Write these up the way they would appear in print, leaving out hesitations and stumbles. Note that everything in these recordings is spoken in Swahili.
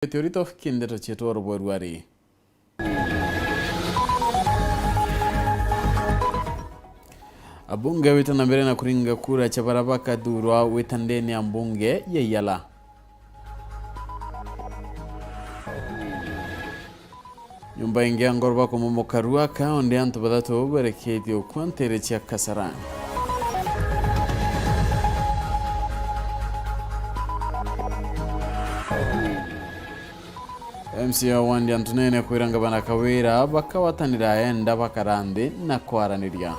Teorito Nteto chetu Weru. Abunge witana mbere na kuringa kura cha barabaka durwa witandeni ya mbunge yeyala. Nyumba ingia ngorba kumumokarua onde antu badato bereketi okwantere cha kasarani. MCA wandi antunene kuiranga bana kawira bakawatanira enda bakarande na kwaraniria.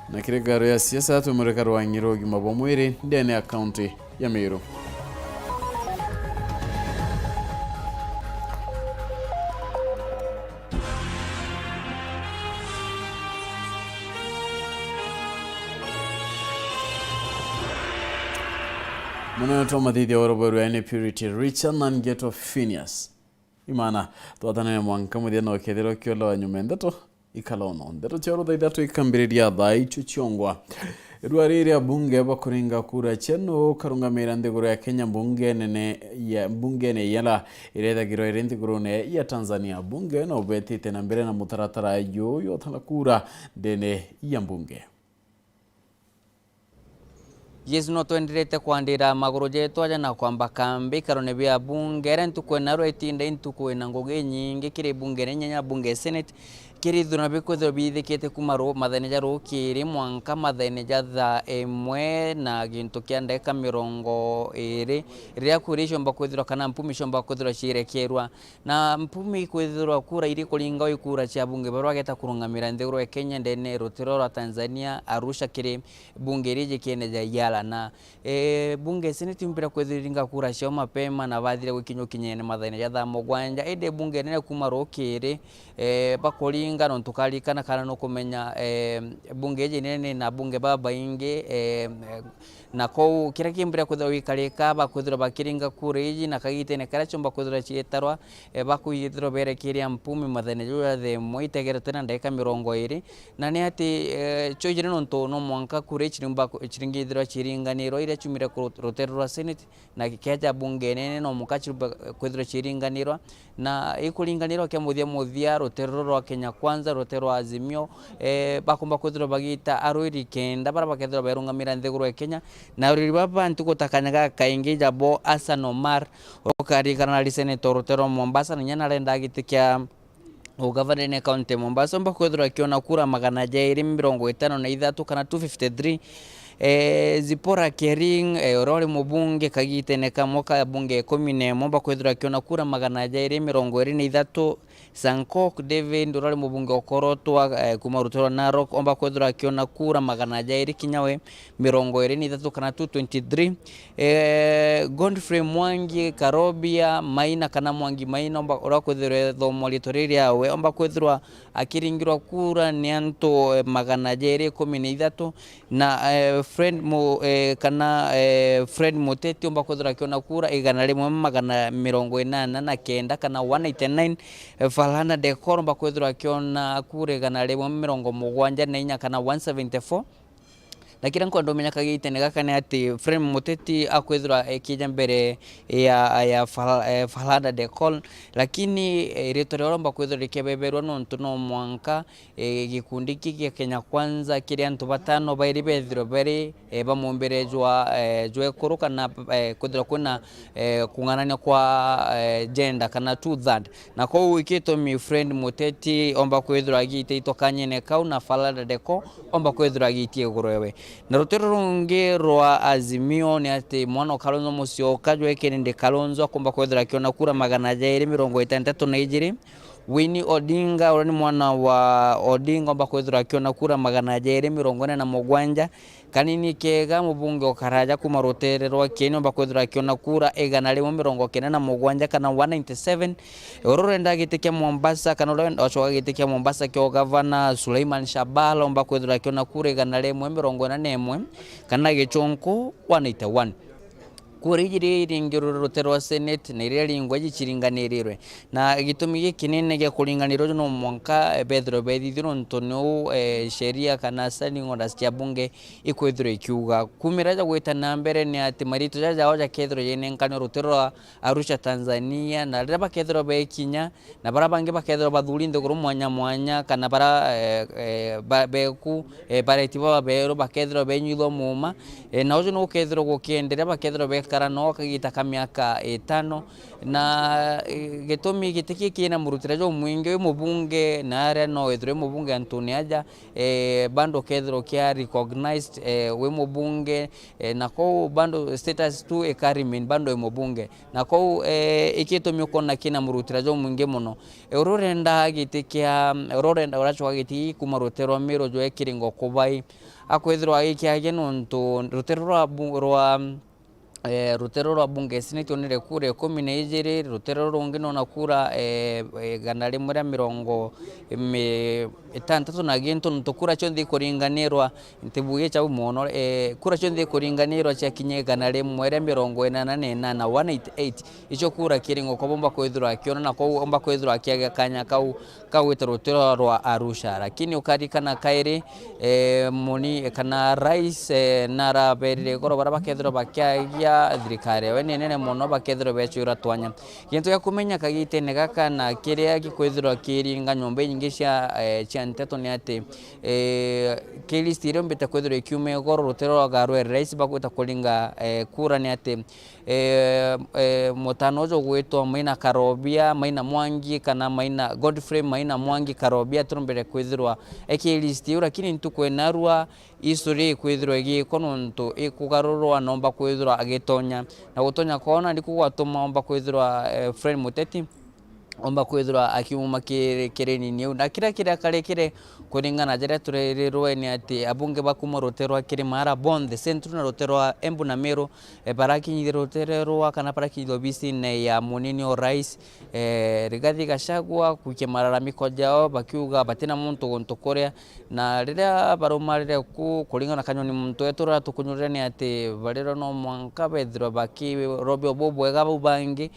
Na kiregaro ya siasa tumureka rwanyiro gimabo mwiri ndene akaunti ya Weru. Mwana tomadidi Weru ene purity Richard na Nteto PHINEAS. IMAANA tuatana mwanka mudena okedero kyolo nyumendato ikalono Nteto choro Ithatu ikambiriria thai chuchongwa. Rwariri ya bunge bakuringa kura cheno karungamira ndiguru ya Kenya bunge ne yala irethagirwo irintigurune ya Tanzania bunge no betite na mbere na mutaratara yo kura ndene ya bunge. Yes no tuendelete kuandira maguru jetu aja na kwamba kambi karone bya bunge rentuko na roitinde intuko na ngoge nyingi kire bunge nyanya bunge senate kiri dhuna biko dhobithikite kumaro matheneja rukiri mwanka matheneja tha emwe na gintu kia ndeka mirongo iri ria kurisho mbakwithirwa kana mpumi shomba kwithirwa cirekerwa na mpumi kwithirwa kura iri kuringa ikura cia bunge barwa geta kurungamira nthiguru ya Kenya ndene rutiro rwa Tanzania Arusha kiri bunge rije kiene yala na bunge senate mpira kwithiringa kura cia mapema na bathire gukinyo kinyene matheneja tha mugwanja ende bunge nene kumaro kiri bakuri ngano tukalikana kana no kumenya bunge jenene na bunge baba inge na ko kira kimbira kuthira wikarika bakuthira bakiringa kureji na kagitene kara chomba kuthira chietarwa bakuyithiro berekiria mpumi mathene jura the moitegera tena ndeka mirongo iri na ni ati chojire no ntono mwanka kurechi nimba chiringithira chiringaniro ire chumira rotero rwa senate na kikeja bunge nene no mukachi kuthira chiringaniro na ikuringaniro kya muthia rotero rwa Kenya kwanza rotero azimio bakomba kuthira bagita aroiri kenda bara bakethira berungamira nthiguru ya Kenya na uri baba ntuko takanyaga kaingi jabo Hassan Omar okari kana senator rotero Mombasa na nyana renda gitikia ugavana ne county Mombasa mba kuthira kiona kura 253 kana 253 zipora kering orole mubunge kagitene kamoka bunge 10 momba kwethura kiona kura 223 Sankok David orole mubunge okorotwa kumarutoro Narok omba kwethura kiona kura 200 kinyawe 23 kana 223 Godfrey Mwangi Karobia Maina kana Mwangi Maina omba orakwethura thomo litoriria we omba kwethura akiringirwa kura ni anto 213 na friend mo friend moteti omba kwethura kiona kura 189 na kenda kana 189 falana de koromba kwethura kiona kura 174 kana 174 lakini nko ndo menyaka gitene gakane ati frame moteti akwethura ekija mbere ya falada de call lakini retore oromba kwethura kebeberwa nonto no mwanka gikundi kiki Kenya kwanza kiri antu batano bairi bethiro bere bamomberejwa jwe kuruka na kwethura kuna kunganania kwa gender kana 2/3 na ko wikito mi friend moteti omba kwethura gite itokanye ne kauna falada de call omba kwethura gitie gurewe na rutero rungi rwa azimio ni ati mwana Kalonzo Musyoka jwekende Kalonzo akomba kwethira kiona kura 262 Winnie Odinga urani mwana wa Odinga omba kwethira kiona kura 247 kanini kega mubunge okaraja kuma rotere rwa Kenya omba kwethira kiona kura 197 kana 197 orore ndagitikia Mombasa kana ndo achoka gitikia Mombasa kyo governor Suleiman Shabala omba kwethira kiona kura 141 kana gichonko 181 kurigire ringiro rutero senate na iria ringwa gichiringanirirwe na gitumi gikinene gya kuringanirwo no mwanka Pedro Bedithiro ntono sheria kana sani ngoda cia bunge ikwithiro ikiuga kumiraja gwita na mbere ni ati marito jaja oja kethiro yene nkano rutero Arusha Tanzania na reba kethiro be Kinya na bara bange bakethiro bathuri ndogoro mwanya kana bara beku baretiba bero bakethiro benyudo muma na ojo no kethiro gukiendelea bakethiro bekara no kagita kamiaka 5 na gitumi gitiki kina murutirajo mwingi mubunge na are no ethiro mubunge Antoni aja bando kethiro kia recognized we mubunge na ko bando status tu ekarimin bando mubunge na ko ikitumi kona kina murutirajo mwingi muno ururenda gitikia ururenda urachwa giti kumarutero miro jo ekiringo kubai akwethiro agikiage nonto rutero rwa bunge senate onire kura 12 rutero rungi nona kura gana rimwe rya 60 na gintu ntukura chonthi kuringanirwa ntibuye cha muno kura chonthi kuringanirwa cha kinye gana rimwe rya 88 na 188 icho kura kiringo kobomba kwithirwa akiona na ko omba kwithirwa akiaga kanya kawita rutero rwa Arusha lakini ukarikana kairi muni kana rais nara berire goro bara bakethirwa bakiagia thirikari we nene muno bakethirwa becura twanya gintu ya kumenya kagitene gaka na kiria gikwithirwa kiringa nyombe nyingi cia Nteto ni ati kilistire mbita kwithirwa kiume goro rutero garwe rais bakwita kulinga kura ni ati mutanojo gwitwa Maina Karobia Maina Mwangi kana Maina Godfrey Maina Mwangi Karobia turumbere kwithirwa ekilistire lakini ntukwena isuri kwithirwa igi kononto ikugarurwa nomba kwithirwa agitonya na gutonya kona ndikugwatuma omba kwithirwa friend Muteti omba kwithirwa akiuma kireni niu na kira karekire kuringana jere turerirwe ni ati abunge bakuma rutero akiri mara bond the central na rutero Embu na Meru baraki nyiro rutero kana baraki lobisi ne ya munini o rais Rigathi Gachagua kukimararamiko jao bakiuga batina muntu gontokorea na rira barumarire kuringana kanyoni muntu etura tukunyurira ni ati barero no mwanka Pedro baki robio bobwega bubangi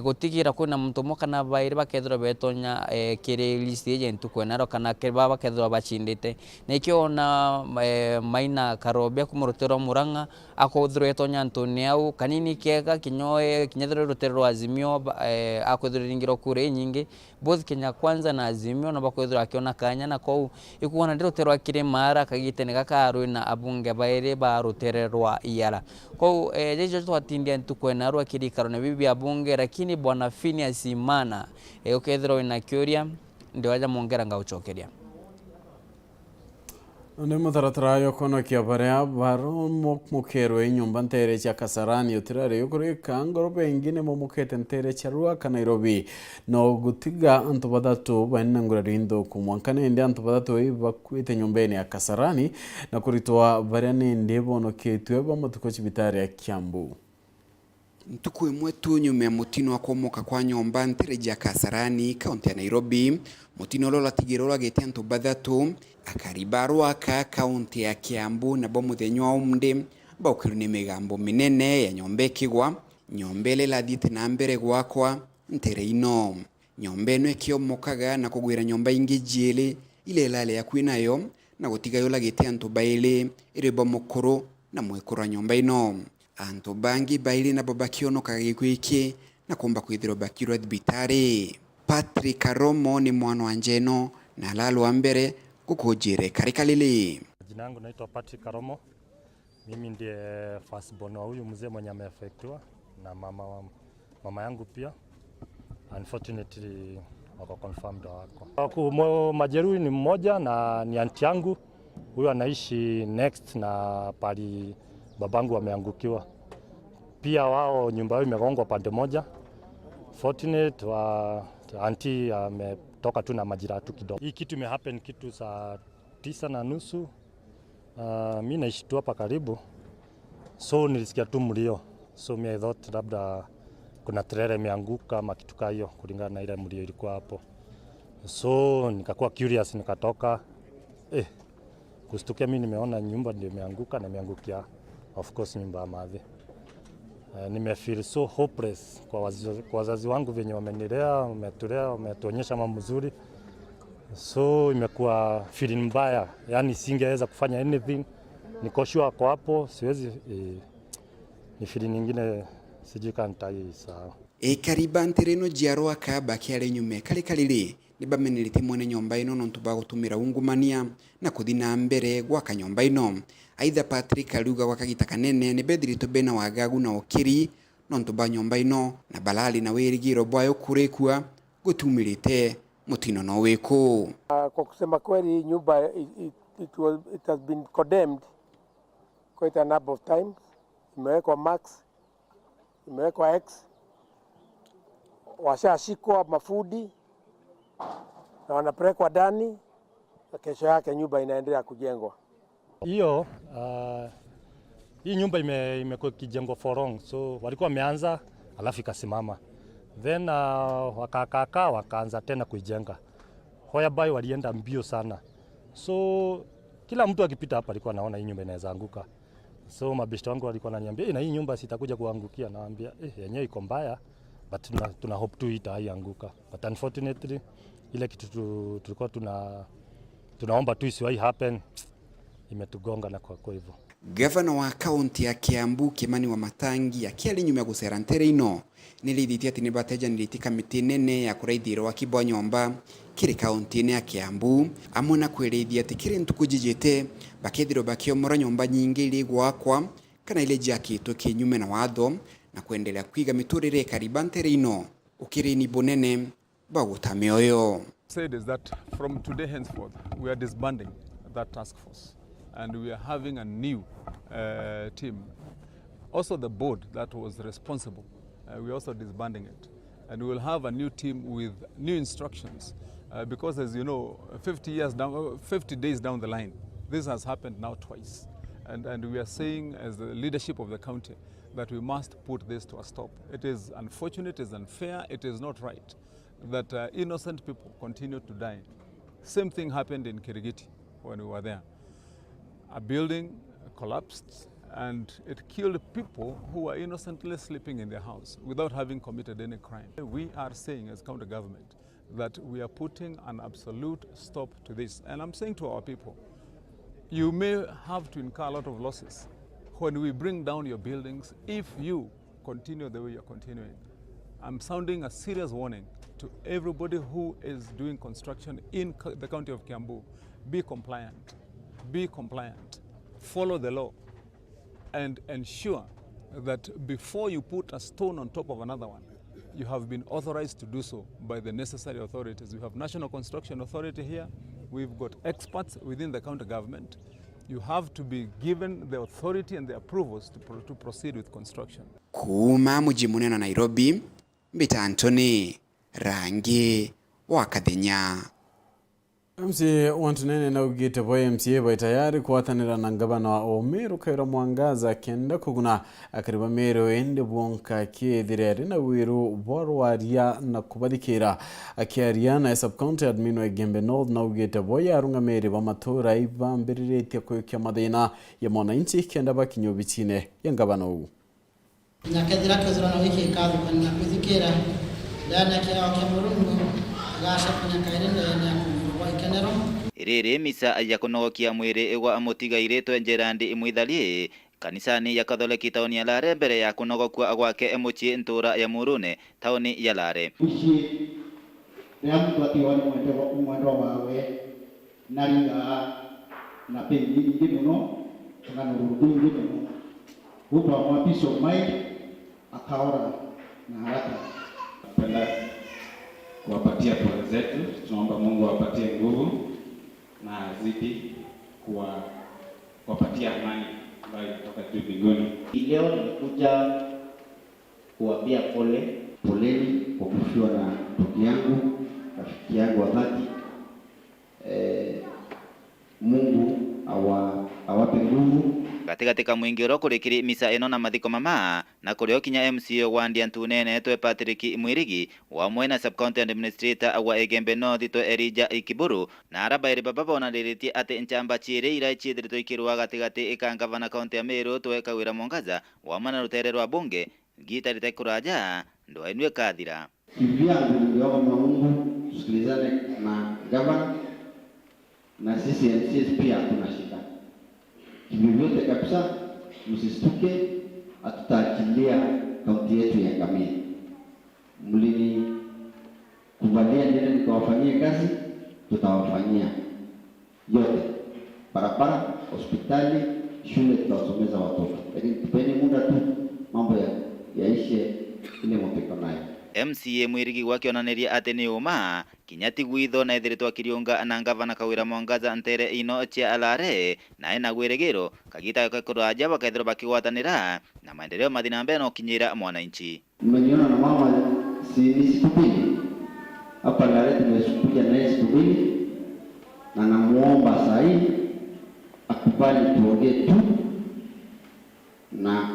gutigira kuna muntu mokana baire bakethro betonya kire listi agent kwenaro kana keba bakethro bachindite nekio na Maina Karobia kumurutero Muranga akothro etonya Antoni au kanini kega kinyoe kinyethro rutero Azimio akothro ringiro kure nyingi both Kenya Kwanza na Azimio na bakothro akiona kanya na kou ikuona rutero akire mara kagitene gakaru na abunge baire ba rutererwa iyara kou jejo twatindia ntukwenaro akiri karone bibi abunge lakini bwana PHINEAS IMAANA ukethero ina curia ndio aja mongera ngauchokeria Nde mutaratara yo kono kia barea baro mukero inyumba ntere cha Kasarani utirare yukuri kangoro bengine mukete ntere cha Ruaka Nairobi no gutiga antu badatu banangura rindo kumwankane ndi antu badatu bakwite nyumbeni ya Kasarani na kuritoa barani ndebo no ketweba mutukochi bitari ya Kiambu Ntuku mwetu nyume mutino akomoka kwa nyomba ntere ja Kasarani kaunti ya Nairobi mutino lola tigirola gete antu badatu akaribaru aka kaunti ya Kiambu na bomu denywa umde baukirune megambo minene ya nyombe kigwa nyombele la dite na mbere gwakwa ntere ino nyombe no ekiomokaga na kugwira nyomba ingi jele ile lale ya kwinayo na gutiga yola gete antu baile ire bomokoro na mwekora nyomba ino antu bangi baile na babakiono kagigwiki na kumba kwithiro bakiro adbitare Patrick Romo ni mwana wa Njeno na lalo ambere kukujire karikalili. Jina langu naitwa Patrick Romo. Mimi ndiye firstborn wa huyu mzee mwenye ameafektiwa na mama yangu pia. Unfortunately wako confirmed wako. Majeruhi ni mmoja na ni aunti yangu. Huyu anaishi next na pali babangu ameangukiwa. Pia wao nyumba yao imegongwa pande moja. Fortunate wa aunti ametoka tu na majira tu kidogo. Hii kitu imehappen kitu saa 9:30. Mimi naishi tu hapa karibu. So nilisikia tu mlio. So I thought labda kuna trailer imeanguka ama kitu kama hiyo kulingana na ile mlio ilikuwa hapo. So nikakuwa curious nikatoka. Kustukia mimi nimeona nyumba ndio imeanguka na imeangukia of course nyumba ya madhi. Nimefeel so hopeless kwa wazazi wangu venye wamenilea, wametuonyesha mambo mzuri. So imekuwa feeling mbaya, yani singeweza kufanya anything. Niko sure kwa hapo, siwezi ni feeling nyingine sijui kama nitaisahau. Kariban tereno jiaro akaba kiale nyume kalikalili nibamenerite mwene nyomba ino nontu bagutumira ungumania na kuthina mbere gwaka nyomba ino. Aitha Patrick aluga wakagita kanene ni bethirito bena wagagu na okiri nontu ba nyomba ino na balali na wirigiro bwayo kurekua gutumirite mutino no weko. Kwa kusema kweli nyumba it has been condemned quite a number of times. Imewekwa max, imewekwa X, washashikwa mafudi na wanapelekwa ndani, na kesho yake nyumba inaendelea kujengwa. Hiyo hii nyumba imekuwa kijengwa for long, so walikuwa wameanza alafu ikasimama, then wakaanza tena kuijenga. Whereby walienda mbio sana, so kila mtu akipita hapa alikuwa anaona hii nyumba inaweza anguka. So mabeshte wangu walikuwa wananiambia na hii nyumba sitakuja kuangukia, naambia yenyewe iko mbaya but tuna hope tu itaianguka, but unfortunately ile kitu tulikuwa tunaomba tu isiwahi happen imetugonga na kwa hivyo. Gavana wa kaunti ya Kiambu Kimani wa Matangi akiali nyuma gusera ntere ino nilithiti ati nibateja nilitika miti nene ya kuraithiro wa kibwa nyomba kiri kaunti ya Kiambu amona kwirithia ati kiri ntukujijite bakethiro bakiomora nyomba nyingi ili gwakwa kana ile jakito kinyume na watho na kuendelea kwiga miturire Kariban ntere ino ukiri ni bonene baguta mioyo. Said is that from today henceforth we are disbanding that task force and we are having a new team. Also the board that was responsible, we are also disbanding it. And we will have a new team with new instructions because as you know, 50 days down the line, this has happened now twice. And we are saying as the leadership of the county that we must put this to a stop. It is unfortunate, it is unfair, it is not right that innocent people continue to die. Same thing happened in Kirigiti when we were there. A building collapsed and it killed people who were innocently sleeping in their house without having committed any crime. We are saying as county government that we are putting an absolute stop to this. And I'm saying to our people, you may have to incur a lot of losses when we bring down your buildings if you continue the way you're continuing. I'm sounding a serious warning to everybody who is doing construction in the county of Kiambu. Be compliant. Be compliant, follow the law, and ensure that before you put a stone on top of another one, you have been authorized to do so by the necessary authorities. We have National Construction Authority here. We've got experts within the county government. You have to be given the authority and the approvals to proceed with construction. Kuma mji munene Nairobi, Mbita Anthony, Rangi wa Kadenya. MCA wantunene na ugite boy MCA boy tayari kuwatanira na ngabana wa Weru kaira mwangaza kenda kuguna akariba mero ende bwonka kithireri na Weru borwaria na kubadikira akiaria na subcounty admin wa Gembe North na ugite boy arunga mere ba matora ibambirite kuyukya madina ya mwananchi kenda bakinyo bitine ya ngabana u nyakethira kezira na wiki kazu kana kuzikira dana kia wakemurungu gasha kunya kairende ya Riri misa ya kunogokia mwiri igwa amutigaire twenjerandi imwithali kanisani ya Katholiki taoni ya Lare mbere ya kunogokua gwake muci ntura ya Murune taoni ya Lare. Uci ya mtu atiwa ni mwendo wawe naringa na pendi nyingi muno kana nurudu nyingi muno huko wa peace of mind akaora na haraka. Napenda kuwapatia pole zetu, tunaomba Mungu awapatie nguvu na azidi kuwapatia amani ambayo kutoka juu mbinguni. Leo nimekuja kuambia poleni kwa kufiwa na ndugu yangu, rafiki yangu wa dhati. Mungu awape nguvu. Katika mwingiro kurikiri misa eno na mathiko mama na kurio kinya MCA wa Ntunene twe Patrick Mwirigi wa mwena subcounty administrator wa Egembe North twe Erija Ikiburu na arabairi baba ona ririti ati nchamba chire ira chithirito ikirwa gatigati ikangavana county ya Meru twe Kawira Mwangaza wa mana rutere rwa bunge gita litakuraja ndo ainue kadhira. Kivyangu ningeomba Mungu tusikilizane na gavana na sisi MCs pia hatuna shida. Vyovyote kabisa msistuke, hatutaachilia kaunti yetu ya Ngamia. Mlini kuvalia ndio nikawafanyia kazi, tutawafanyia yote. Barabara, hospitali, shule tutawasomeza watoto. Lakini tupeni muda tu mambo yaishe ile mpiko nayo. MCA Mwirigi wakionaniria ati ni uma kinyati gwitho na ithiritwa kiriunga na ngavana Kawira Mwangaza ntere ino chia alare na ina gwirigiro kagita kakuraja bakaithiro bakigwatanira na maendeleo mathina mbere no kinyira mwananchi. Mmeniona na mama si siku mbili hapa leo tumekuja na siku mbili na namuomba sahi akubali tuongee tu na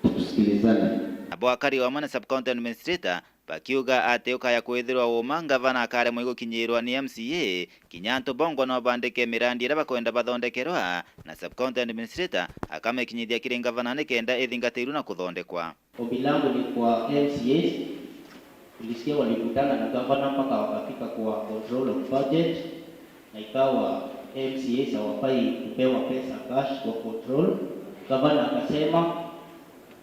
tusikilizane. Abwakari wa mana subcounty administrator bakiuga ati ukaya kwithirwa uma ngavana akare mwigo kinyirwa ni MCA kinyanto bongo no bandike mirandi ira bakwenda bathondekerwa na subcounty administrator akame kinyithia kiri ngavana ni kenda ithingatirwa na kuthondekwa. Ombi langu ni kwa MCAs, tulisikia walikutana na gavana mpaka wakafika kwa control of budget na ikawa MCAs hawafai kupewa pesa cash kwa control. Gavana akasema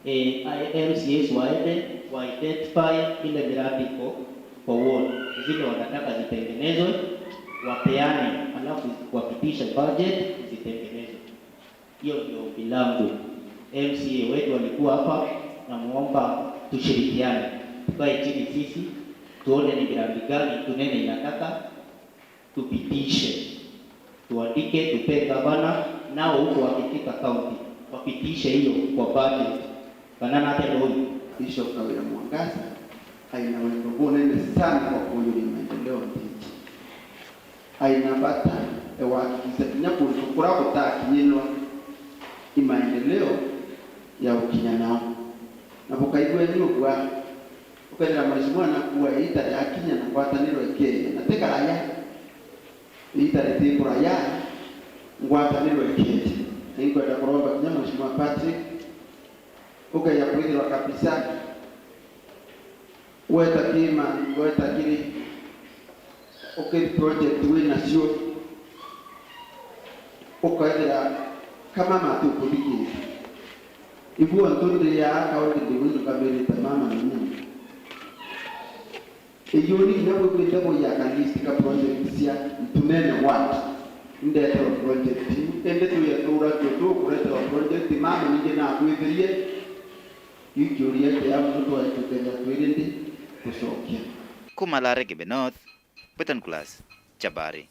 MCAs waende wa identify ile miradi kwa ward zile wanataka zitengenezwe, wapeane, alafu wapitisha budget zitengenezwe. Hiyo ndio ombi langu. MCA wetu walikuwa hapa, na muomba tushirikiane, tukae chini sisi tuone ni miradi gani tunene inataka tupitishe, tuandike, tupe gavana, nao huko wakifika county wapitishe hiyo kwa budget. Kana na tendo Bishop Kawira Mwangaza aina wendo nene sana kwa kuhudhuria maendeleo nchi. Aina bata ewakiza kura kutakinyinwa maendeleo ya ukinyana na bukaigwe nyugwa ukenda mheshimiwa na kuwa ita ya kinya na kwataniro ikeye na teka raya ita letikura ya ngwataniro ikeye ingo da kuromba kinya mheshimiwa Patrick ukaya kuidhirwa kabisa weta kima weta kiri project wina sio ukaidhira kama matukudiki ibu antonde ya kaunti diwizo kabiri tamama nini ejoni nabo kwenda ya kalistika project sia tunene what Nteto project ende tu ya tura tu kureta project mama nije na kuidhirie yujuria ya mtu wa tukenda twirindi kusokia Kumalare North Betan Class Chabari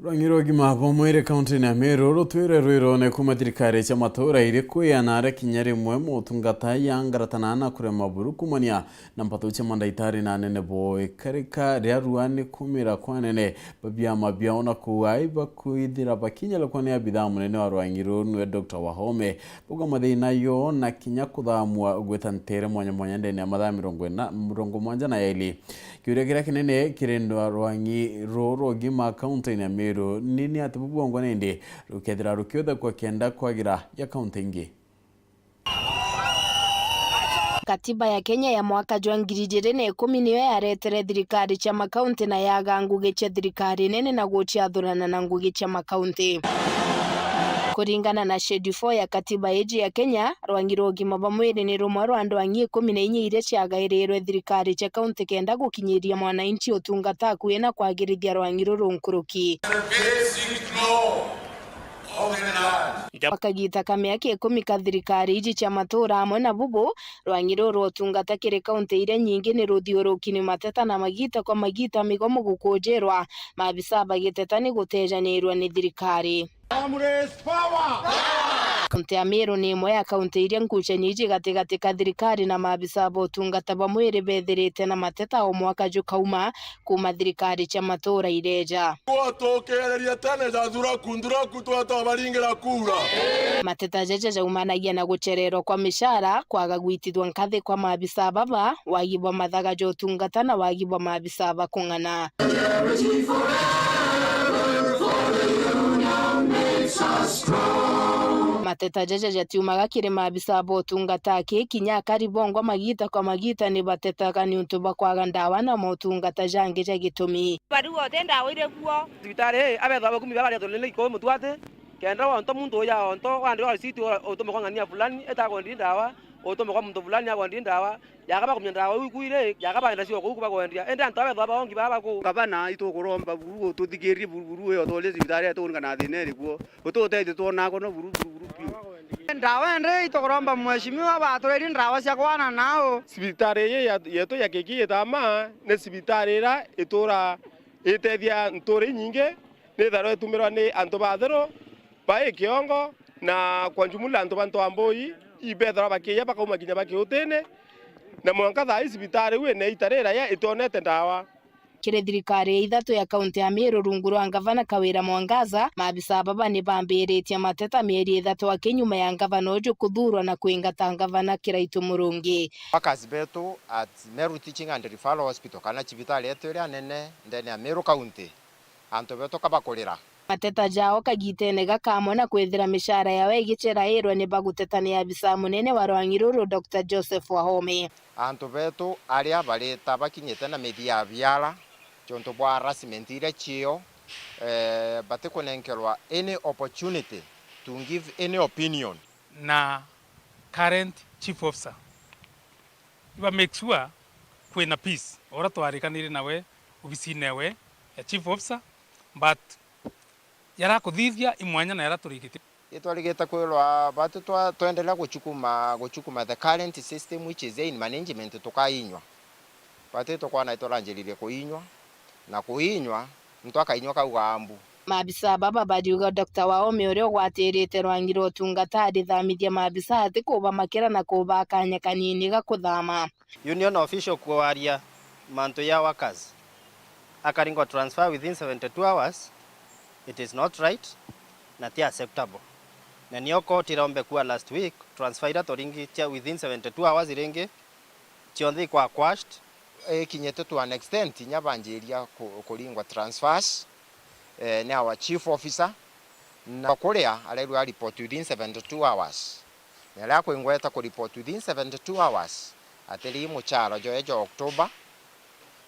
Rwangirogi mavomwere kaunti na Meru rutwire rwirone kuma thirikari cia matura iri kwianara kinya rimwe mutungata yangaratanana kurema buru kumania na mpatu cia mandaitari na nene boy karika ria ruani kumira kwanene babia mabia ona kuai bakuithira bakinya lokone ya bidhaa munene wa Rwangiro nwe Dr. Wahome buga mathina yo na kinya kuthamwa gwetantere mwanya ndene ya mathaa 70 na yaili kiuregira kinene kirendo Rwangiro rogima kaunti na Meru nini atububongo nende rukethira rukiothe kwa kenda kwagira ya kaunti ingi. Katiba ya Kenya ya mwaka jwa 2010 niyo yaretere thirikari cia makaunti na yaga ngugi cia thirikari nene na guciathurana na ngugi cia makaunti. Kuringana na Schedule 4 ya katiba eji ya Kenya, Rwangiro gima bamwire ni rumwe rwa andu angi 14 iria ciagairirwe thirikari cia kaunti kenda gukinyiria mwananchi utungata akuye na kwagirithia Rwangiro runkuruki. Wakagita kamiaka 10 ka thirikari iji cia matura amwe na bubu Rwangiro rutungata kiri kaunti iria nyingi ni ruthiurukini mateta na magita kwa magita migomo gukunjirwa maabisa bagiteta ni gutejanirwa ni thirikari. Kaunti ya Meru ni imwe ya kaunti iria ngucanio gatigati ka thirikari na maabisa botungata bamwire bethirite na mateta o mwaka jukauma kuma thirikari cia matura ireja twatokereria tene jathura kundura kutwata baringira kura mateta jeje jaumanagia na guchererwo kwa mishara kwaga gwitithwa nkathi kwa maabisa baba wagibwa mathaga jotungata na wagibwa maabisa bakung'ana. mateta jaja jatiumaga kiri maabisa botungata kinya karibongwa magita kwa magita ni batetaga ni untu bakwaga ndawa na motungata jange jagitumi bari wote ndawa ire kuo sibitari abetha bakumi baba tolele iko mutwate kenda wonto muntu ya wonto wandi wa siti otomo kwa ngania fulani etagondi ndawa otomo kwa muntu fulani agondi ndawa yakaba kumya ndawa ukuire yakaba enda sio kuba kwendia enda ntabe baba ongi baba ku kabana itukuromba buru tuthigirie buru yo tole sibitari etu ngana thine kuo utote tuona kono buru ndawa ende itukuromba mheshimiwa batuleni ndawa cia kwana nao sibitari yetu ya kiki etama ne sibitari ra itura itethia nturi nyinge ni tharo etumirwa ni antu bathero ba ikiongo na kwa jumla antu bantu amboi ibethara bakiya bakauma kinya bakiutene na mwanka thaa sibitari we ne itarera ya itonete ndawa kire thirikari ya Ithatu ya kaunti ya Meru rungu rwa gavana Kawira Mwangaza maabisa baba ni bambiritie mateta mieri 3 akinyuma ya gavana uju kuthurwa na kuingata gavana Kiraitu Murungi. Wakazi betu at Meru Teaching and Referral Hospital kana cibitari yetu ria nene ndene ya Meru County antu betu kabakurira mateta jao kagitene gakamwe na kwithira mishara yawe igichera irwe ni bagutetani ya abisa munene wa Rwang'iruru Dr. Joseph Wahome antu betu aria bareta bakinyete na media biala chonto bwa harassment ire chio batikunenkerwa any opportunity to give any opinion na current chief officer iba make sure kwina peace ora twarikanire nawe obisi newe chief officer but yara kuthithia imwanya na yara turikite itwarigeta kwirwa batu twaendelea guchukuma the current system which is in management tukainywa batu tukwana itoranjiririe kuinywa na kuinywa mtu akainywa kauga ambu maabisa baba badiuga Dr. Wahome uria gwatirite Rwang'iruru tungata athamithia maabisa ati kuba makira na kuba kanya kanini gakuthama union official kuaria manto ya workers akaringo transfer within 72 hours it is not right na tia acceptable na niyo court iraombe kuwa last week transfer toringi tia within 72 hours iringi tionthi kwa quashed kinyete to an extent nyabanjiria kuringwa transfers ni our chief officer na kuria alerwa report within 72 hours na la kuingweta ku report within 72 hours ateli mucharo jo October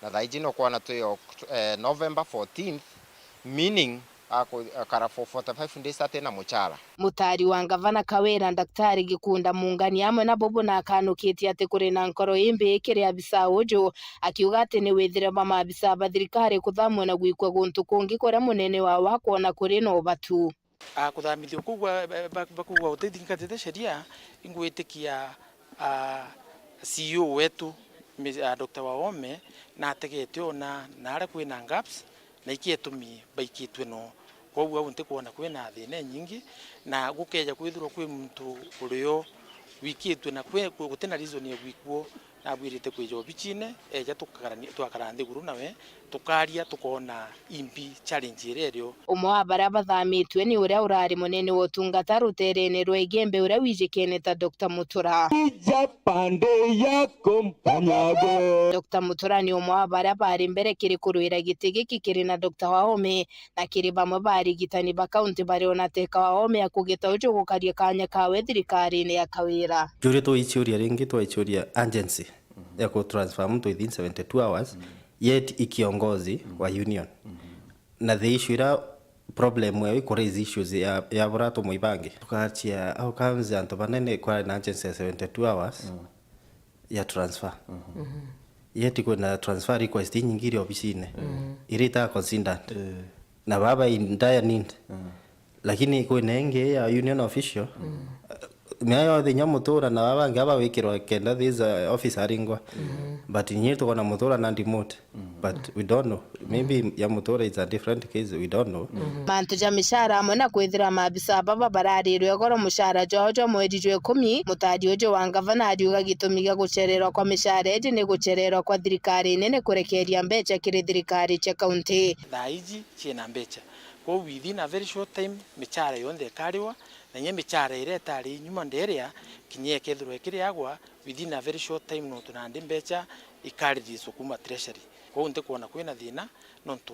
na thaijino kwa na to November 14th meaning akara for 45 days atena muchara mutari wa gavana Kawira Daktari Gikunda Mungani amwe na bobo na kanukitie ati kuri na nkoro imbi ikiri abisa uju akiuga ati ni withire mama abisa bathirikari kuthamwe na gwikwa guntu kungi kuria munene wa wakuona kuri no batu kuthamithio kugwa bakugwa utithingate sheria ingwitikia CEO wetu Dr. Wahome na ategete ona nare kwina gaps na ikietumi baikitwe no kwa unte kuona kwina thine nyingi na gukeja kwithirwo kwi muntu urio wikitwe na kwe gutena reason ya gwikuo na bwirite kwijo bichine eja tukakarani guru nawe tukaria tukona imbi challenge irerio umwe wa baria bathamitwe ni uria urari munene wa utungata ruterene rwa igembe uria wijikene ta Dr. Mutura Japande ya kompanyago Dr. Mutura ni umwe wa baria bari mbere kiri kuruira giti giki kiri na Dr. Wahome na kiri bamwe bari gitani ba county bari ona teka Wahome akugita ujo gukaria kanya kawe thirikari-ini ya Kawira juri to ichuria ringi to ichuria agency ya ku transfer mtu within 72 hours yet ikiongozi wa union na the issue ira problem we ku raise issues ya burato muibange tukachia au kanza anto banene kwa na agency 72 hours ya transfer yet kuna transfer request nyingiri ofisine irita considered na baba indaya need lakini kuna nenge ya union official meayo the nyamutura na babange aba wikirwa kenda this officer ringwa but nyiri to na mutura na remote but we don't know maybe ya mutura is a different case we don't know mantu ja mishara amona kwithira mabisa baba bararirwe goro mushara jojo mweri 10 mutadi ujo wa gavana ariuga gitumiga guchererwa kwa mishara eji ni guchererwa kwa thirikari nene kurekeria mbecha kiri thirikari cha county thaiji china mbecha kwa within a very short time mishara yonde kariwa na nye mishara ireta ari nyuma nderia kinye kethirwe kiriagwa within a very short time no tunandi mbecha ikaririswo kuma treasury kwa unte kuona kwina thina nontu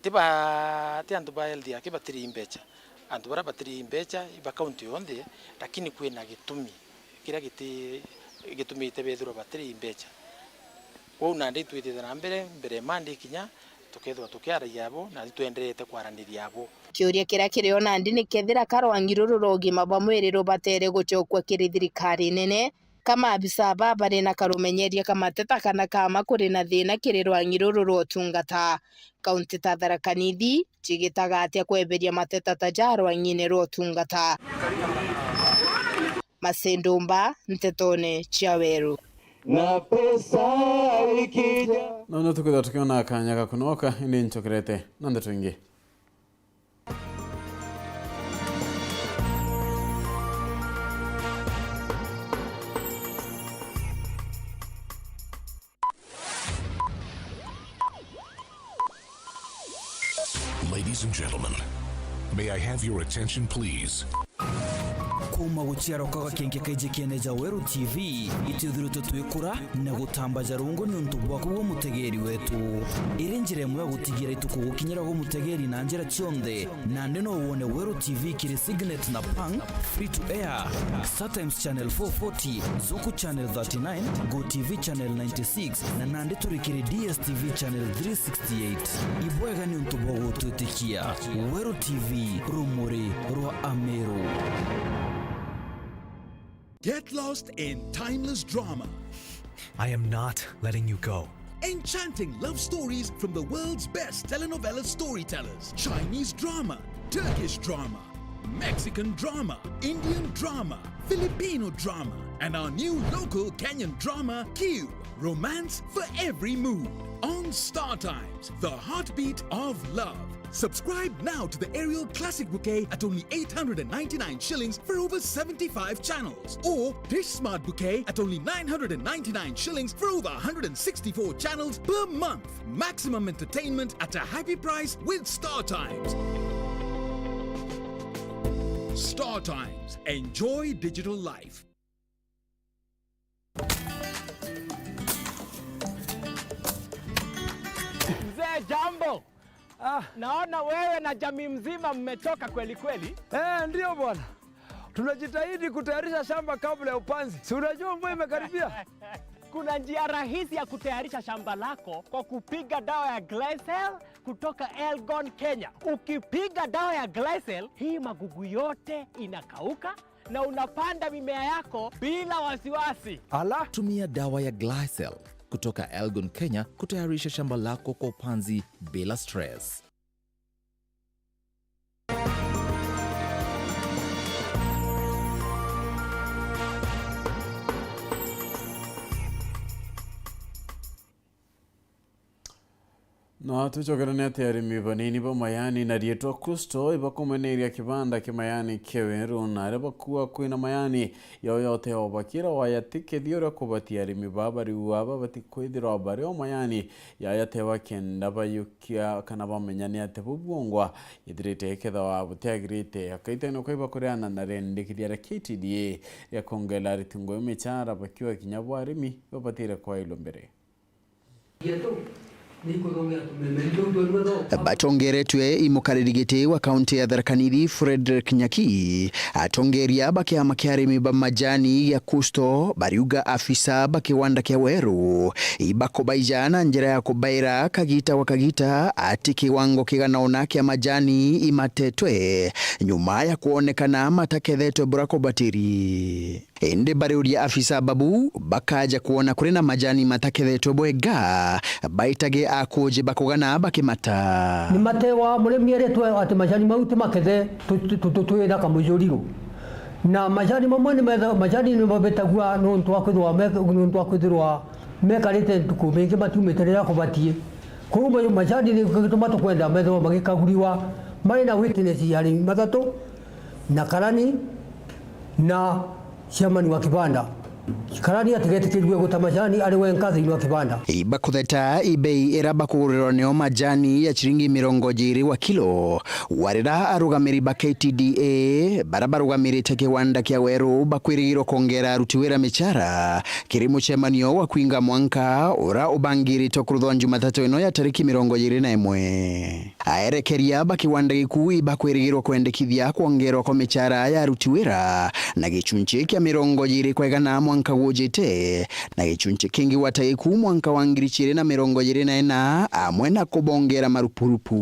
tiba andu ba health yake batiri mbecha antu bara batiri mbecha iba kaunti yonde lakini kwina gitumi kira gitumite bethuro batiri mbecha kwa nandi twitete na mbere mandi kinya tukethwa tukiara yabo na twenderete kwaraniria yabo kiuria kiria kirio nandi ni kethira karwangiruru rogima bwa mwiri rubatere guchokwa kiri thirikari nene kama abisa bari na karumenyeria kama teta kana kama kuri na thina kiri rwangiruru rotungata kaunti ta Tharaka Nithi chigitaga atia kweberia mateta ta jarwangine rotungata Masendumba Ntetone cia Weru na pesa ikija no tukwitha tukiona akanya gakunoka indi nchokerete na Nteto ingi. Ladies and gentlemen, may I have your attention please? Kuma guciara kwa kenge kaije kieneja Weru TV ituthuruto twikura na gutambaja rungu ni untu bwa kuwo mutegeri wetu irinjire mwe gutigira ituko gukinyira go mutegeri na njira cionthe na ndino wone Weru TV kiri Signet na Pang free to air StarTimes channel 440 Zuku channel 39 Go TV channel 96 na nandi turikiri DSTV channel 368 ibwega ni untu bwa gututikia Weru TV rumuri rwa Amero. Get lost in timeless drama. I am not letting you go. Enchanting love stories from the world's best telenovela storytellers. Chinese drama, Turkish drama, Mexican drama, Indian drama, Filipino drama, and our new local Kenyan drama, Q. Romance for every mood. On StarTimes, the heartbeat of love. Subscribe now to the Aerial Classic Bouquet at only 899 shillings for over 75 channels. Or Dish Smart Bouquet at only 999 shillings for over 164 channels per month. Maximum entertainment at a happy price with StarTimes. StarTimes. Enjoy digital life. Mzee jambo. Naona wewe na jamii mzima mmetoka kweli kweli. Ndio bwana. Tunajitahidi kutayarisha shamba kabla ya upanzi. Si unajua mvua imekaribia? Kuna njia rahisi ya kutayarisha shamba lako kwa kupiga dawa ya Glycel kutoka Elgon, Kenya. Ukipiga dawa ya Glycel, hii magugu yote inakauka na unapanda mimea yako bila wasiwasi. Ala, tumia dawa ya Glycel kutoka Elgon, Kenya kutayarisha shamba lako kwa upanzi bila stress. No tuchokerane ati arimi banini ba mayani na rietwa kusto ibakomeneria kibanda kimayani keweru na rebakuwa kwina mayani yoyote obakira wayatike diora kubati arimi babari uaba batikwidira bari o mayani yayate wakenda bayukia kana bamenyani ate bubungwa idirite ketha wa butagrite akaiteno kwiba kuriana na rendikidia KTDA ya kongelari tungo michara bakiwa kinyabwa arimi babatire kwa ilombere Batongeretwe imukaririgite wa kaunti ya Tharaka Nithi Frederick Nyaki atongeria bakiama kia arimi ba majani ya kusto bariuga afisa bakiwanda kia Weru ibakobaija na njira ya kubaira kagita wakagita ati kiwango kiganaona kia majani imatetwe nyuma ya kuonekana matakethetwe burako batiri ende bariuria afisa babu bakaja kuona kurina majani matakethetwe bwega baitage akuje bakugana bakimata ni matewa muremi eretwe ati majani mauti makethe tutwira kamujuriru na majani mamwe ni majani ni babetagua no ntwakwithwa mekarite tukumingi matumeterera kubatie kuuma majani ni gituma kwenda metho magikaguriwa mari na witness yari matatu na karani na shamani wa kibanda karani atigetikirwe guta majani ari wenka thiini wa kibanda iba kutheta ibei iraba kuguriro neo majani ya chiringi 20 wa kilo warira arugamiri ba KTDA barabarugamirite kiwanda kia Weru bakwirigirwo kongera aruti wira michara kiri mucemanio wa kwinga mwanka ura ubangirito kuruthwa Jumatatu ino ya tariki 21 aerekeria ba kiwanda giku ibakwirigirwo kwendekithia kuongerwa kwa michara ya aruti wira na gichunchi kia 20 kwegana mwanka wujite na gichunchi kingi wataiku mwanka wa 2024 amwe na kubongera marupurupu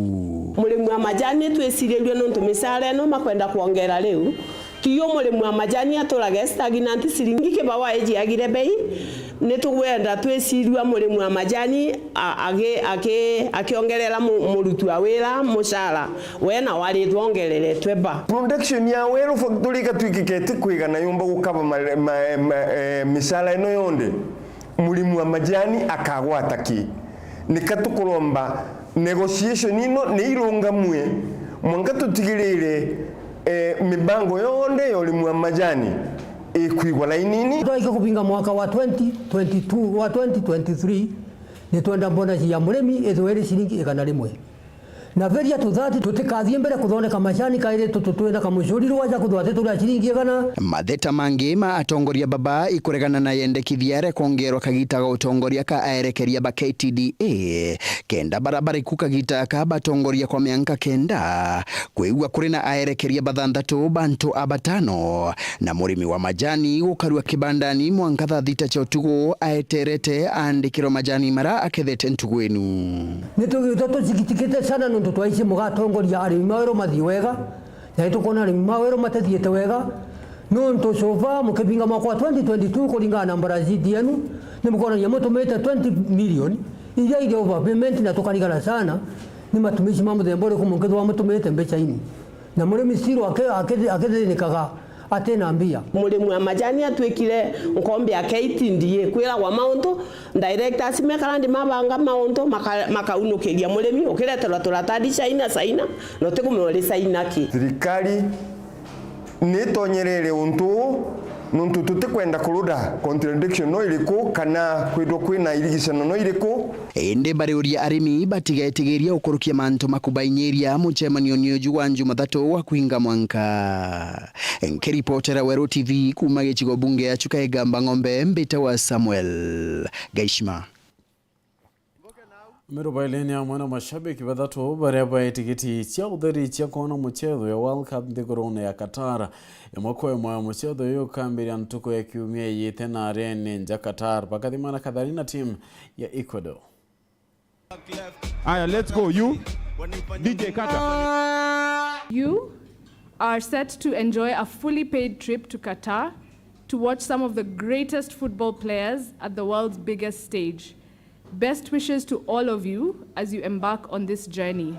Murimu wa majani twesirilwe nontu misara no makwenda kuongera riu tiyo murimu wa majani aturage stagnant siringi kibawa eji agire bei nitugwenda twesirilwe murimu wa majani akiongerera murutu wa wira mushara wena wari twongerere tweba production ya Weru factory katwikikete kwigana yumba gukaba misara ino yonde murimu wa majani akagwataki nikatukuromba negotiation ino ni irungamwe mwanga tutigirire mibango yonde yolimu wa majani kwigwa lainini twaika kupinga mwaka wa 2022 wa 2023 ni twenda mbona ya muremi ethwere shiringi 100 na veria tuthati tutikathie mbere kuthondeka majani kaire tututwenda kamushuriro waja kuthwate tula shiringi 100 matheta mangi ma atongoria baba ikuregana na yendekithia rekongerwa kagita ga utongoria ka aerekeria ba KTDA kenda barabara ikukagita ka batongoria kwa mianka kenda kweigwa kuri na aerekeria bathanthatu bantu abatano na murimi wa majani ukarua kibandani mwanka thita cha utugo aeterete andikiro majani mara akethete ntugwenu nitugitoto sikitikite sana nundu twaici mugatongoria arimi mawero mathii wega na itukona arimi mawero matathiete wega nundu sofa mukibinga mwaka wa 2022 kuringana na mbarazi yenu nimukona yamutumite 20 million iria ile over payment na tukarigana sana ni matumishi mambo thembore kumungithwa mutumite mbeca ini na murimi siro akethinikaga atena mbia murimu wa majani atwikire nkombe ya KTDA kwira wa mauntu directors mekarandi mabanga mauntu makaunukiria murimi ukireterwa turatadi China no tikumuri China ki thirikari nitonyerere untu nuntu tutikwenda kuruda contradiction no iriku kana kwidwo kwina irigicano no iriku ende bariuria arimi batigetigiria ukurukia mantu makubainyeria muchemanio nioju wa Jumatatu wa kwinga mwanka nkiripotera Weru TV kuma gichigo bunge ya Chukaigamba Ng'ombe mbita wa Samuel Gaishma Mirubaileni ya mwana mashabiki badatu bareba etiketi chia udhari chia kona mchezo ya World Cup ndikorone ya Qatar mwako ya mwa mchezo yo kambiri antuko ya kiumia yete na arene nja Qatar pakadhimana kadhalina team ya Ecuador. Aya, let's go. You DJ Kata. You are set to enjoy a fully paid trip to Qatar to watch some of the greatest football players at the world's biggest stage. Best wishes to all of you as you embark on this journey.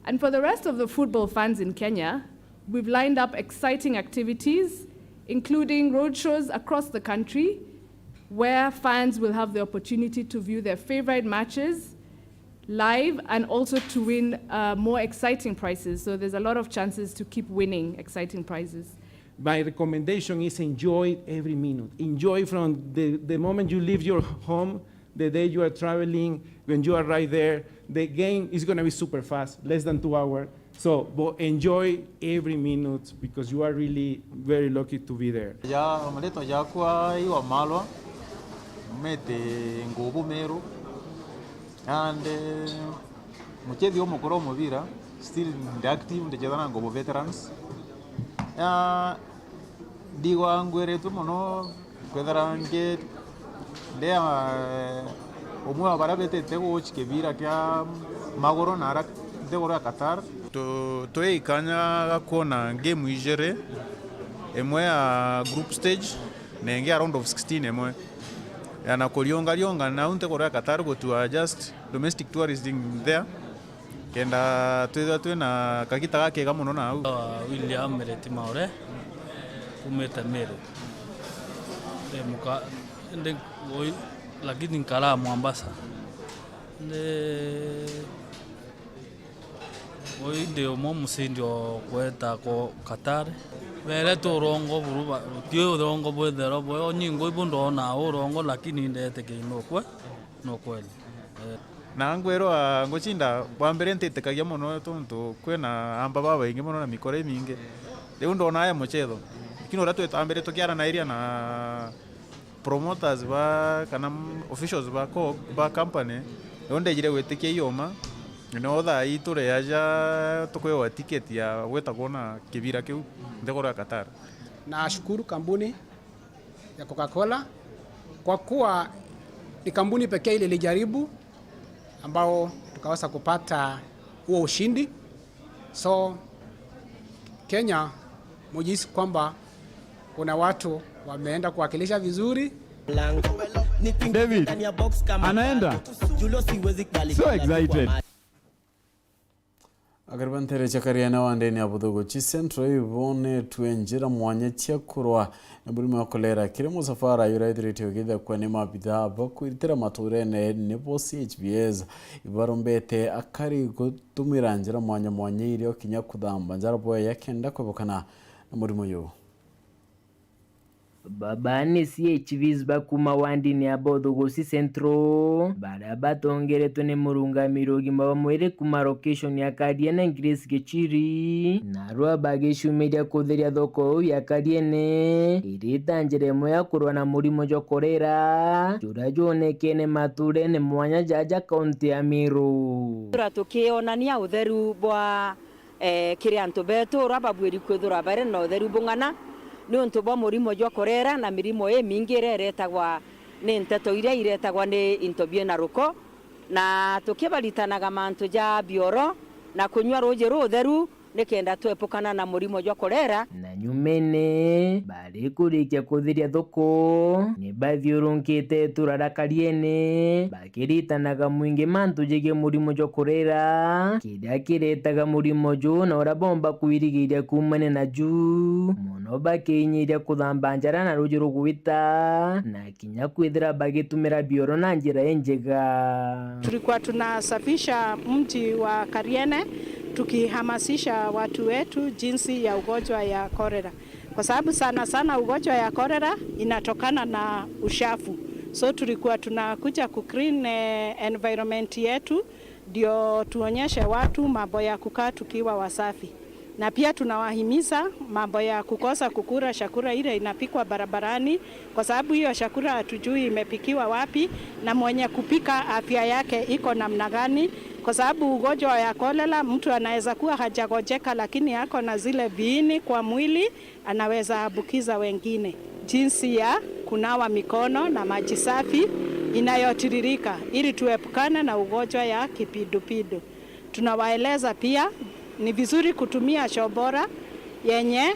And for the rest of the football fans in Kenya, we've lined up exciting activities, including roadshows across the country, where fans will have the opportunity to view their favorite matches live and also to win more exciting prizes. So there's a lot of chances to keep winning exciting prizes. My recommendation is enjoy every minute. Enjoy from the moment you leave your home, the day you are traveling, when you are right there. The game is going to be super fast, less than 2 hours. So enjoy every minute because you are really very lucky to be there. Ya maleto ya kwa iwa malwa mete ngobu meru and muchezi omukoro mubira still active ndechezana ngobo veterans digo ngweretu mono kwetharange ndea omwe barabete tego chikebira kya magoro nara tego ya Qatar to ikanya gakona game ijere emwe ya group stage nenge a round of 16 emwe yana kolionga na unte Korea Qatar go to just domestic tourism there kenda twena kakita gake ga muno na William Mereti Maure kumeta Meru muka ende boy lakini nkala Mombasa oi ndio mo musindio kweta ko Qatar vele to rongo buruba tio rongo bwethero bwo nyingo ibundo na rongo lakini ndete kino kwe no kweli na ngwero ngochinda bambere ntitekagia muno tonto kwena amba baba ingi muno na mikore mingi riu ndona aya muchetho kino ratu tambere tukiara na area na promoters ba kana officials ba company onde jire gwetikia yoma no tha iture aja tukoyo ticket ya gweta kuona kibira kiu ndegora Qatar. Na shukuru kampuni ya Coca-Cola kwa kuwa ni kampuni pekee ile ilijaribu ambao tukaweza kupata huo ushindi. So Kenya mujisi kwamba kuna watu wameenda kuwakilisha vizuri. David anaenda so excited. Agarbantere chakariana wandeni abudogo chisentro ibone tuenjira mwanya chakurwa nabulimo kolera kiremo safara URETERI tiogida kwa nema bidha bakwitira maturene nebo CHBS ibarombete akari gutumiranjira mwanya iri okinya kudamba njara boya yakenda kwabokana na murimo yo babane CHVs bakuma wandi ni abodogosi centro barabatongere tone murungamiro gima bamwere kuma location ya Kadiene Grace Gechiri narwa bageshu media kotheria thoko ya Kadiene iritangere moya kurwa na murimo jokorera jurajone kene maturene mwanya jaja kaunti ya Meru turakionania utheru bwa kirianto beto rababwiri kwethura bare no utheru bungana ni untu bwa murimo jwa korera na mirimo mingi iretagwa ni Nteto iria iretagwa ni intobie na ruko na tukibaritanaga mantu ja bioro na kunywa roje rutheru nikenda twepukana na murimo jwa korera na nyumene bari kurikia kuthiria thoko ni bathiurunkite turara Kariene bakiritanaga mwingi mantu jege murimo jwa korera kiria kiretaga murimo jo na urabomba kuirigiria kumane na ju muno bakinyiria kuthamba njara na ruji rugwita na kinya kwithira bagitumira bioro na njira enjega. Tulikuwa tunasafisha mji wa Kariene tukihamasisha watu wetu jinsi ya ugonjwa ya kolera, kwa sababu sana ugonjwa ya kolera inatokana na ushafu. So tulikuwa tunakuja ku clean environment yetu ndio tuonyeshe watu mambo ya kukaa tukiwa wasafi, na pia tunawahimiza mambo ya kukosa kukura chakula ile inapikwa barabarani, kwa sababu hiyo chakula hatujui imepikiwa wapi na mwenye kupika afya yake iko namna gani, kwa sababu ugonjwa ya kolera mtu anaweza kuwa hajagojeka lakini yako na zile viini kwa mwili, anaweza ambukiza wengine. Jinsi ya kunawa mikono na maji safi inayotiririka ili tuepukane na ugonjwa ya kipindupindu. Tunawaeleza pia ni vizuri kutumia choo bora yenye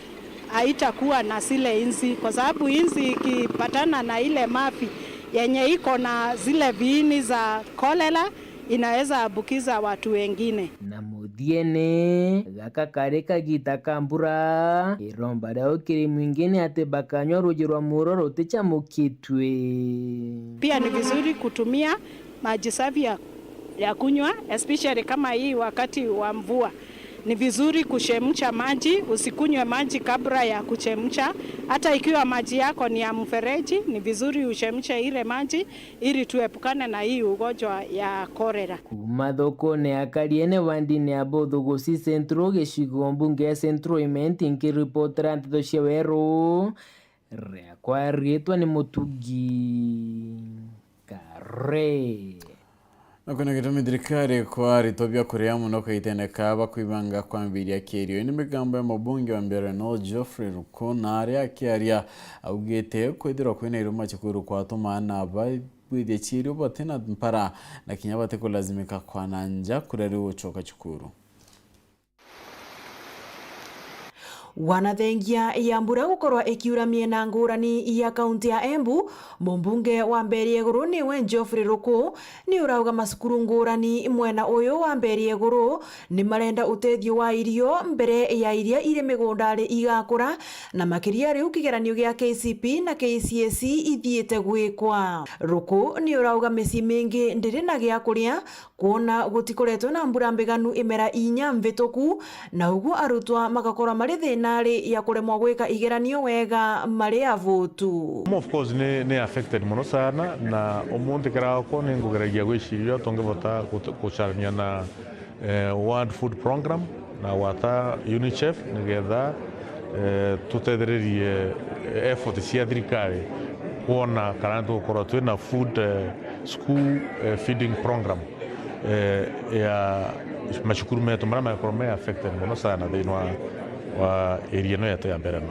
haitakuwa na zile inzi, kwa sababu inzi ikipatana na ile mafi yenye iko na zile viini za kolera inaweza ambukiza watu wengine. Na muthiene gaka kareka gitakambura iromba rao kiri mwingine ate bakanywa ruji rwa muroro tichamukitwe. Pia ni vizuri kutumia maji safi ya kunywa, especially kama hii wakati wa mvua. Ni vizuri kuchemsha maji, usikunywe maji kabla ya kuchemsha. Hata ikiwa maji yako ni ya mfereji, ni vizuri uchemshe ile maji ili tuepukane na hii ugonjwa ya kolera. Kuma thoko ne Akariene wandi ne abothogosi centro gecigo mbunge ya centro imenti nkiripotera Nteto cia Weru rekwa ritwa ni Mutugi Kare. Nakuna gitumi thirikari kwa ritobia kuria muno kaiteneka bakwibanga kwambiria kirio ni migambo ya mabunge wa mbere no Geoffrey Ruko na aria akiaria augite kwithirwa kwina iruma chikuru kwa tumana bwithie chirio batena mpara na kinya bate kulazimika kwana nja kureri uchoka chikuru. wanathengia ya mbura gukorwa ikiura miena ngurani ya kaunti ya Embu. Mumbunge wa Mberieguru niwe Geoffrey Ruku ni urauga masukuru ngurani mwena uyu wa Mberieguru ni marenda utethio wa irio mbere ya iria iri migundari igakura, na makiria riu kigeranio gia KCP na KCSE ithiete gwikwa. Ruku ni urauga micii mingi ndiri na gia kuria kuona gutikoretwo na mbura mbiganu imera inya mvituku, na uguo arutwa magakora mari thinari ya kuremwa gwika igeranio wega mari avutu. Of course ne affected muno sana, na omuntu kirako ni ngugeragia gwiciria tungivota kucarania na World Food Program na wata UNICEF nigetha tutetheririe effort cia thirikari kuona kana tugukorwo twina food school feeding program ya mashukuru metu maria magakorwo me affected muno sana thiini wa area no yetu ya Mbereno.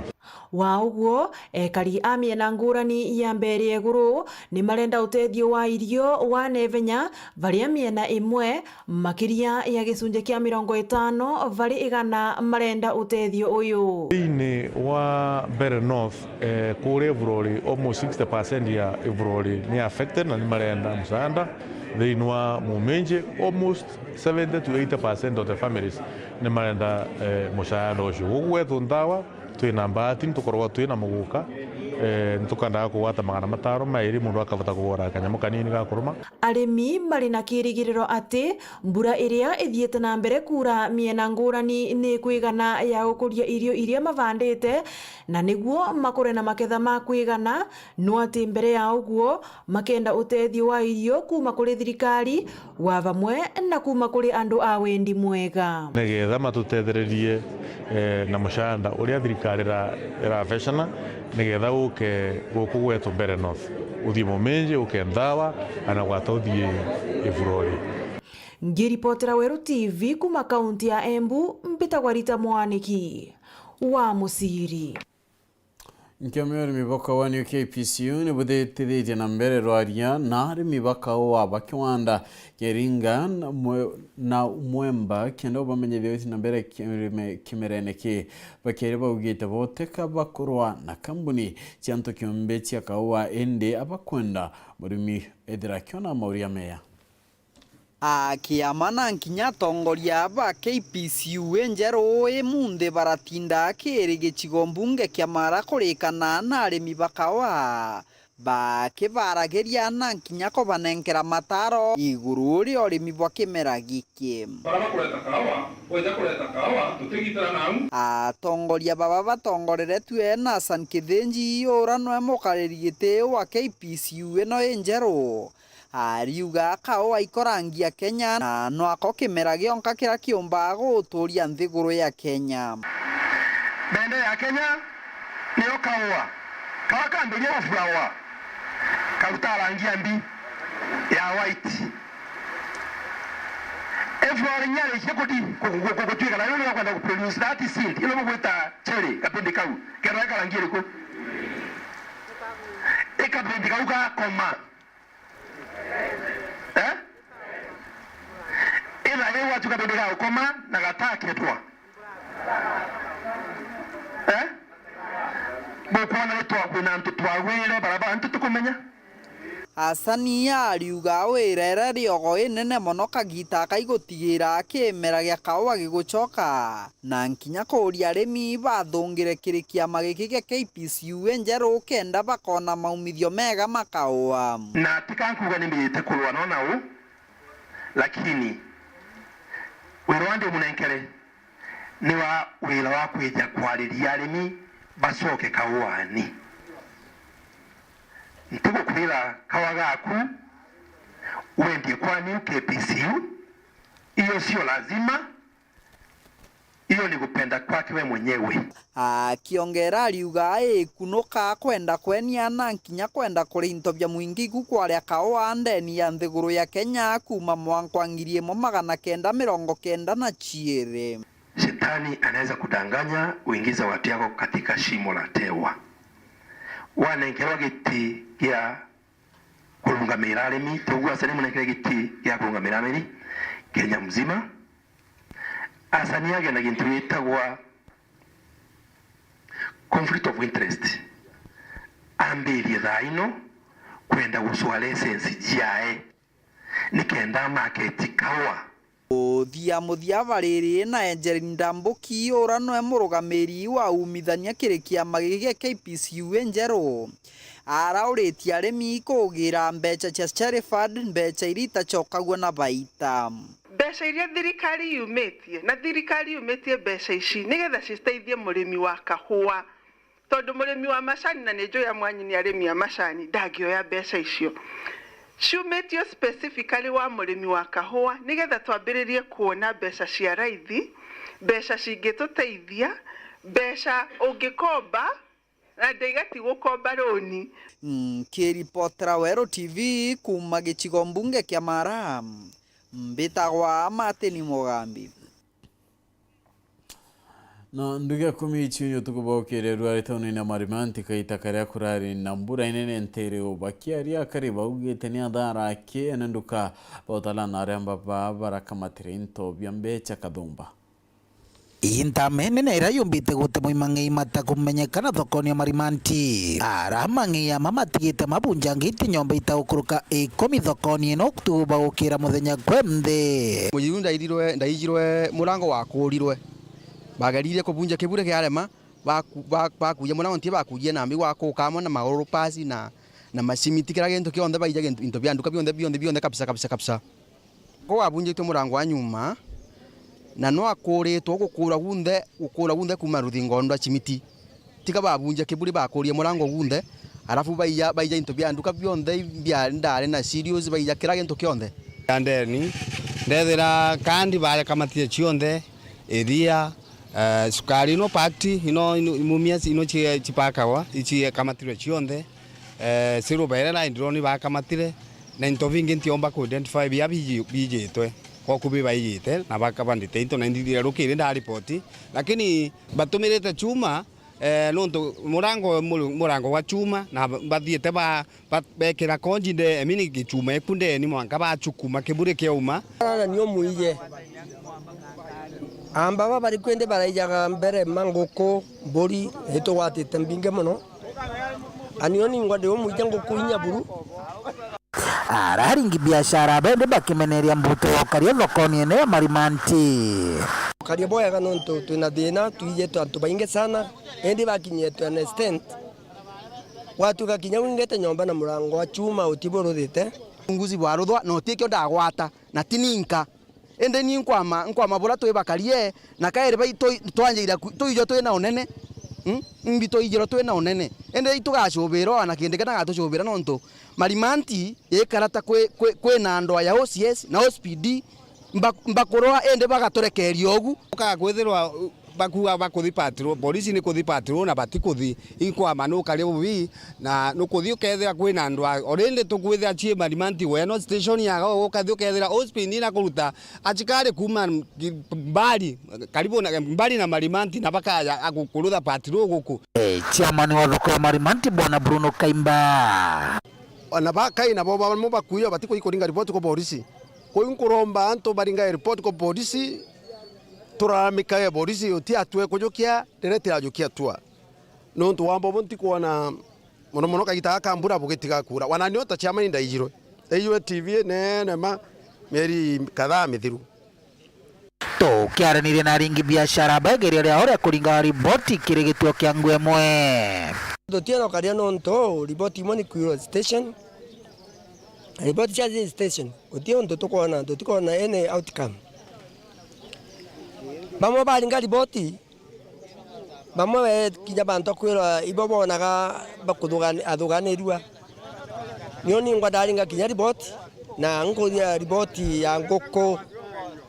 Wa uguo ekari a miena ngurani ya Mberieguru ni marenda utethio wa irio wa nevenya varia miena imwe makiria ya gicunje kia 50 vari igana marenda utethio uyu. Thiini wa Mbereno North kuria Bururi almost 60% ya Bururi ni affected na ni marenda msaada. Thiini wa Muminji almost 70 to 80% of the families ni marenda msaada ucio. Uguo thundawa twina mbati tukorwa twina muguka ntukandaga kuwata magana mataro mairi mundu akavota kugura kanyamu kanini ga kuruma. Arimi mari na kirigiriro ati mbura iria ithiete na mbere kura miena ngurani ni kwigana ya gukuria irio iria mavandite, na niguo makore na maketha ma kwigana, no ati mbere ya uguo makenda utethio wa irio kuma kuri thirikari wa vamwe na kuma kuri andu a wendi mwega nigetha matutethererie na mushanda uria thirikari iravecana nigetha uke guku gwetu Mbereno North uthie Muminji uke Thaa ana gwata uthie Bururi. Ngiripotera Weru TV kuma kaunti ya Embu, mpitagwa Rita Mwaniki wa Musiri. Nkiamiri mibaka wani KPCU ni buthitithite na mbere rwaria na ari mibaka wa bakiwanda Keringa na Mwemba kenda bamenyethio na mbere kimerene ki bakere baugite boteka bakorwa na kambuni cyanto kiombe cia kawa ende abakwenda murimi ethira kiona mauria meya. Akiamana nkinya tongoria ba KPCU enjero emunde baratinda kiri gicigo mbunge kia mara kurikana na arimi bakawa bakibarageria na nkinya ko banenkera mataro iguru ri urimi bwa kimera giki atongoria baba batongorere tue na San Kithenji ora no emokarerigite wa KPCU eno enjero ariuga kawa ikorangia Kenya na no ako kimera gionka kira kiumba guturia nthiguru ya Kenya. Bende ya Kenya niyo kawa kambiria flower karuta rangi mbi ya white flower nyale chekoti kutwika na yule kwenda ku produce that seed ile mugwita cherry kapindi kau kera rangi liko ekapindi kau ka koma ila leo watu kabendeka ukoma na gatake twa bokwana twa kwina ntutu awire barabara ntutu kumenya Asania ariuga wirere riogo inene mono kagita kaigutigira kimera gia kawa gigucoka na nkinya kuria arimi bathungire kirikia magikige KPCU enjero kenda bakona maumithio mega makawa na tikankuga nimbite kulwa nona u lakini wirwande munenkere ni wa wira wa kwija kwariria arimi bacoke kawani ntugo kwira kawa gaku wendie kwani KPCU iyo sio lazima, iyo ni kupenda kwake we mwenyewe. Akiongera ariuga kunoka kwenda kwenia na nkinya kwenda kurinto bya mwingi gukwaria kawa ndeni ya nthiguru ya Kenya kuma mwankwangiriye mo 990 na chiere. Shetani anaweza kudanganya uingiza watu yako katika shimo la tewa. Wanenkewa giti ya kurungamira arimi tugwa sene munekere giti ya kurungamira arimi Kenya mzima asani yake na gintu yitagwa conflict of interest ambirie thaino kwenda guswa license jiae nikenda market kawa muthia bariri na Enjeri Ndambuki ura no murugamiri wa umithania kirikia magige KPCU Enjeru arauritie arimi kugira mbeca cia charity fund mbeca irita chokagwa na baita mbeca iria thirikari yumitie na thirikari yumitie mbeca ici nigetha citeithie murimi wa kahua tondu murimi wa macani na nĩnjũĩ ya mwanyi ni arimi ya macani ndangĩoya mbeca icio ciumitio specifically wa murimi wa kahua nigetha twambĩrĩrie kuona mbeca cia raithi mbeca cingĩtũteithia mbeca ũngĩkomba na ndeigati gukomba roni kiripotera Weru TV kuma gĩcigo mbunge kĩa Mara mbitagwa Martin Mugambi na ndugia kumi ichinyo tukubokere rwari tauni marimanti kaita karia kurari na mbura inene ntere obakiaria kariba ugete ni adara ke enenduka botala na ramba barakamatire into byambecha kadumba Intamene na irayumbite gute muimang'i mata kumenyekana thokoni ya marimanti aramang'i ya mamatigite mabunjangite nyomba itaukuruka 10 thokoni no kutuba ukira muthenya kwemde muyiru ndaijirwe murango wakurirwe bagarire kubunja kibure kiarema bakuye murango ntie bakuye nambi wakukamo na magoro pasi na masimiti kira gento kionde baija into byanduka bionde kabisa ko wabunjite murango wa nyuma na no akoretwo gukura gunde kuma ruthingo ndo chimiti tika babunja kiburi bakurie murango gunde arafu baija into byanduka bionde bya ndare na serious baija kira gento kionde andeni ndethera kandi bare kamatie chionde eria sukari no pakti ino mumia ino chipakawa ichi kamatire chionde siro bere na ndroni ba kamatire na into vingi ntiomba ku identify bia bijitwe kwa kubiba yite na bakabandite into na ndire rukire nda report lakini batumirete chuma nonto murango wa chuma na bathiete bekira konjinde emini gichuma ekunde ni mwanka ba chukuma kibure kyauma na niyo muije amba bari kwende baraija mbere mangoko mbori heto watite mbinge muno aniyo ni ngwade muije ngoko inyaburu araringi biashara bende bakimeneria mbuto karia thokoni ene marimanti karia boya kanonto tuna thina tuije twantu bainge sana endi bakinye to understand watu gakinya ngete nyomba na murango wa chuma utiboro thite nguzi bwaruthwa no tikyo ndagwata na tininka ende ni nkwama bora twe bakarie na kaere bai twanjira tuijo twe na onene mbito ijiro twe na onene ende itugacubiro na kinde kana gatucubira nonto marimanti yekarata kwe na ndo ya OCS na OSPD mbakorwa ende bagatorekeria ogu ukakwithirwa bakuga bakuthipatiro polisi ni kuthipatiro na batikuthi inkwama no kare bubi na no kuthi ukethira kwina ndu orende tukwithira chie marimanti weno station ya ukathi ukethira hospital na kuruta achikare kuma mbali karibu na mbali na marimanti na bakaya akukurutha patiro guku chairman wa thoko ya marimanti bwana Bruno Kaimba na bakai na boba mo bakuyo batiko ikoringa report ko polisi ko inkuromba anto baringa report ko polisi turamika ya polisi uti atwe kujukia derete ajukia tua no ntu wambo bonti kuona mono kagita kambura bugetiga kura wananiota chama inda ijiro eyo TV ne ma meri kadha mithiru to kiaranirie na ringi biashara bageria ria ore kuringa riboti kirigitwo kia ngwemwe dotiano karia nonto riboti moni kuiro station riboti cha station utio ndo tukona ene outcome bamwe baringa riboti bamwe kinya bantu kwira ibobonaga athuganirua niyo ni ngwadaringa kinya riboti na ngoria riboti ya ngoko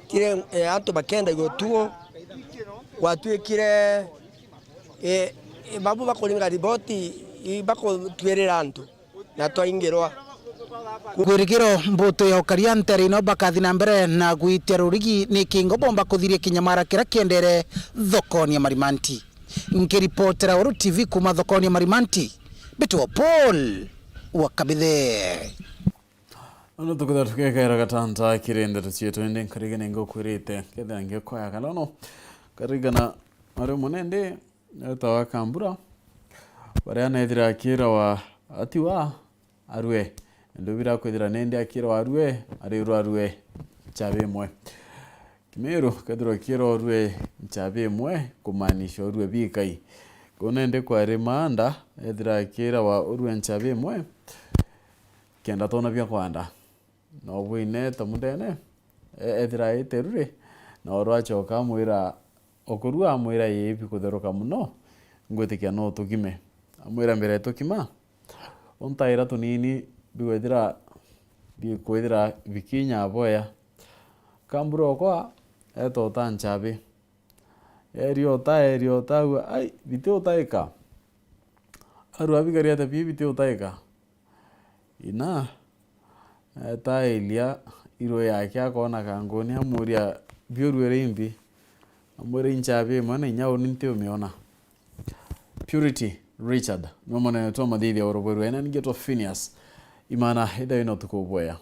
kire antu bakenda gotuo watwikire babu bakoringa riboti bakotwerera antu na twaingirwa gwirigiro mbuto ya ukaria Nteri no bakathi na mbere na gwitia rurigi ni kingo bomba kuthiria kinyamara kira kiendere thokoni ya marimanti nkiripotera Weru TV kuma thokoni ya marimanti Betwa Paul wakabithe ono tukutha tukekaira gatanta kirende tucieto ende nkarigana ngokwirite ketha ngekwaya kanono karigana ari munende tawa kambura Bariana ithira akira wa atiwa arwe ndubira kwithira nende akira wa arwe ariru arwe chabe mwe Kimeru kadro kiro rwe chabe mwe kumaanisha urwe bikai konende kwa remanda ethira kira wa urwe chabe mwe kenda tona bya kwanda no bwine tamudene ethira iterure no rwachoka mwira okurua mwira yebi kutheruka muno ngwetikia no tukime amwira mbere tukima ontaira tunini bikwethira bikinya boya kamburo kwa eto tanchabe eriota ai biteo taika aru abigaria ta biteo taika ina eta elia iro yake akona kangoni amuria bioruere imbi amure inchabe mana nyao ninteo miona Purity Richard nomana to madidi oroboru ena ngeto Phineas imana ida ino tukoboya